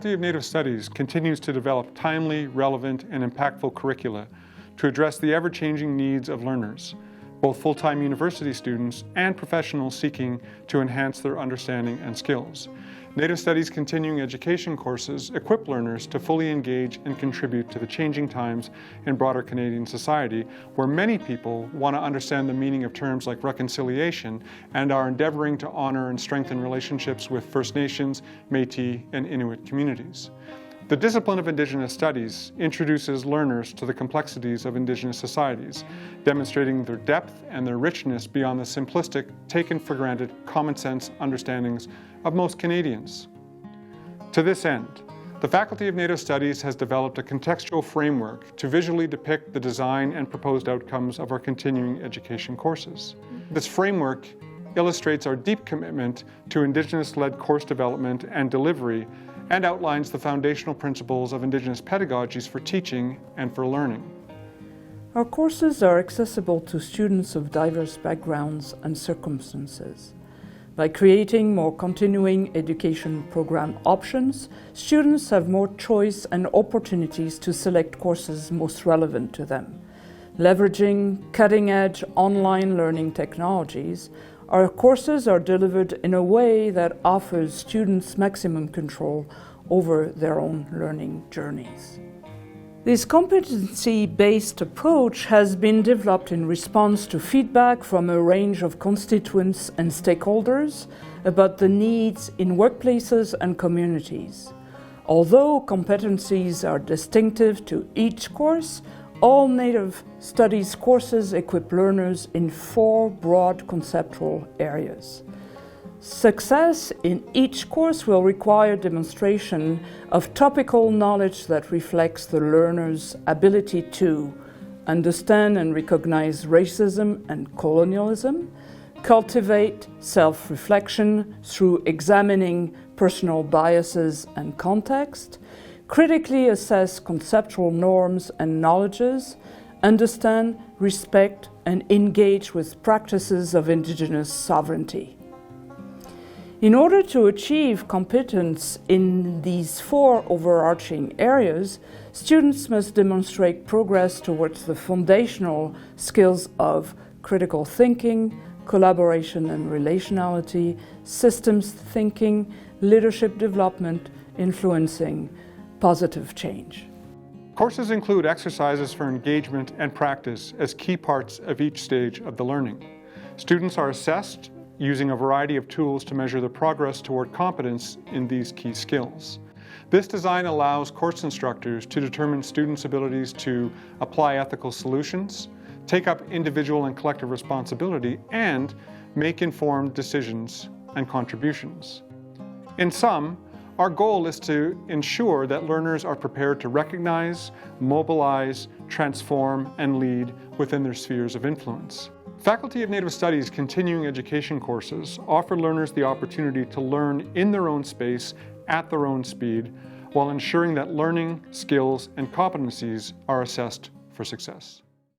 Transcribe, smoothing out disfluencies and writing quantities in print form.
Faculty of Native Studies continues to develop timely, relevant, and impactful curricula to address the ever-changing needs of learners, both full-time university students and professionals seeking to enhance their understanding and skills. Native Studies continuing education courses equip learners to fully engage and contribute to the changing times in broader Canadian society, where many people want to understand the meaning of terms like reconciliation and are endeavoring to honor and strengthen relationships with First Nations, Métis, and Inuit communities. The discipline of Indigenous Studies introduces learners to the complexities of Indigenous societies, demonstrating their depth and their richness beyond the simplistic, taken-for-granted, common-sense understandings of most Canadians. To this end, the Faculty of Native Studies has developed a contextual framework to visually depict the design and proposed outcomes of our continuing education courses. This framework illustrates our deep commitment to Indigenous-led course development and delivery and outlines the foundational principles of Indigenous pedagogies for teaching and for learning. Our courses are accessible to students of diverse backgrounds and circumstances. By creating more continuing education program options, students have more choice and opportunities to select courses most relevant to them. Leveraging cutting-edge online learning technologies, our courses are delivered in a way that offers students maximum control over their own learning journeys. This competency-based approach has been developed in response to feedback from a range of constituents and stakeholders about the needs in workplaces and communities. Although competencies are distinctive to each course, all Native Studies courses equip learners in 4 broad conceptual areas. Success in each course will require demonstration of topical knowledge that reflects the learner's ability to understand and recognize racism and colonialism, cultivate self-reflection through examining personal biases and context, critically assess conceptual norms and knowledges, understand, respect, and engage with practices of Indigenous sovereignty. In order to achieve competence in these 4 overarching areas, students must demonstrate progress towards the foundational skills of critical thinking, collaboration and relationality, systems thinking, leadership development, influencing positive change. Courses include exercises for engagement and practice as key parts of each stage of the learning. Students are assessed using a variety of tools to measure the progress toward competence in these key skills. This design allows course instructors to determine students' abilities to apply ethical solutions, take up individual and collective responsibility, and make informed decisions and contributions. In sum, our goal is to ensure that learners are prepared to recognize, mobilize, transform, and lead within their spheres of influence. Faculty of Native Studies continuing education courses offer learners the opportunity to learn in their own space, at their own speed, while ensuring that learning, skills, and competencies are assessed for success.